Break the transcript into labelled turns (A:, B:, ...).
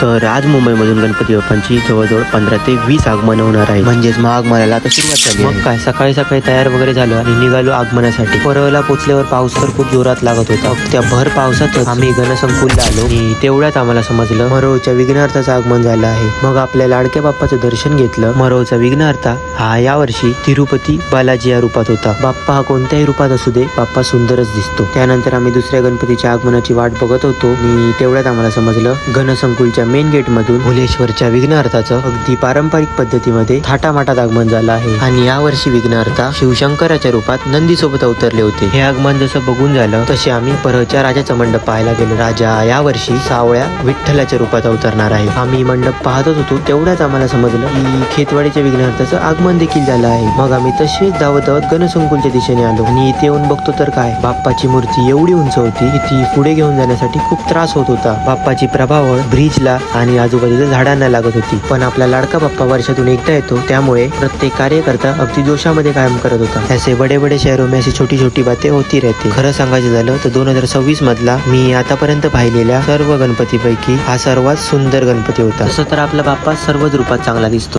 A: तर आज मुंबईमधून गणपती बाप्पांची जवळजवळ 15 ते 20 आगमन होणार आहे. म्हणजेच मग आगमनाला आता सुरुवात झाली. मग काय सकाळी सकाळी तयार वगैरे झालो आणि निघालो आगमनासाठी. परळला पोचल्यावर पाऊस तर खूप जोरात लागत होता. त्या भर पावसातच आम्ही गणसंकुलला आलो आणि तेवढ्यात आम्हाला समजलं मरोळच्या विघ्नहर्त्याचं आगमन झालं आहे. मग आपल्या लाडक्या बाप्पाचं दर्शन घेतलं. मरोळचा विघ्नहर्ता हा यावर्षी तिरुपती बालाजी या रूपात होता. बाप्पा हा कोणत्याही रूपात असू दे, बाप्पा सुंदरच दिसतो. त्यानंतर आम्ही दुसऱ्या गणपतीच्या आगमनाची वाट बघत होतो आणि तेवढ्यात आम्हाला समजलं गणसंकुलच्या मेन गेट मधून भुलेश्वरच्या विघ्नहर्ताचं अगदी पारंपरिक पद्धतीमध्ये थाटामाटात आगमन झालं आहे. आणि यावर्षी विघ्नहर्ता शिवशंकराच्या रूपात नंदी सोबत अवतरले होते. हे आगमन जसं बघून झालं तसे आम्ही परळच्या राजाचा मंडप पाहायला गेलो. राजा यावर्षी सावळ्या विठ्ठलाच्या रूपात अवतरणार आहे. आम्ही मंडप पाहतच होतो तेवढ्याच आम्हाला समजलं की खेतवाडीच्या विघ्नहर्ताचं आगमन देखील झालं आहे. मग आम्ही तसेच धावत धावत गणसंकुलच्या दिशेने आलो आणि इथे येऊन बघतो तर काय, बाप्पाची मूर्ती एवढी उंच होती की ती पुढे घेऊन जाण्यासाठी खूप त्रास होत होता. बाप्पाची प्रभावळ ब्रिजला आणि आजूबाजूच्या झाडांना लागत होती. पण आपला लाडका बाप्पा वर्षातून एकदा येतो, त्यामुळे प्रत्येक कार्यकर्ता अगदी जोशामध्ये कायम करत होता. ऐसे बडे बडे शहरों में ऐसी छोटी छोटी बातें होती रहती. खरं सांगायचं झालं तर 2026 मधला मी आतापर्यंत पाहिलेल्या सर्व गणपतीपैकी हा सर्वात सुंदर गणपती होता. तसं तर आपला बाप्पा सर्वच रूपात चांगला दिसतो.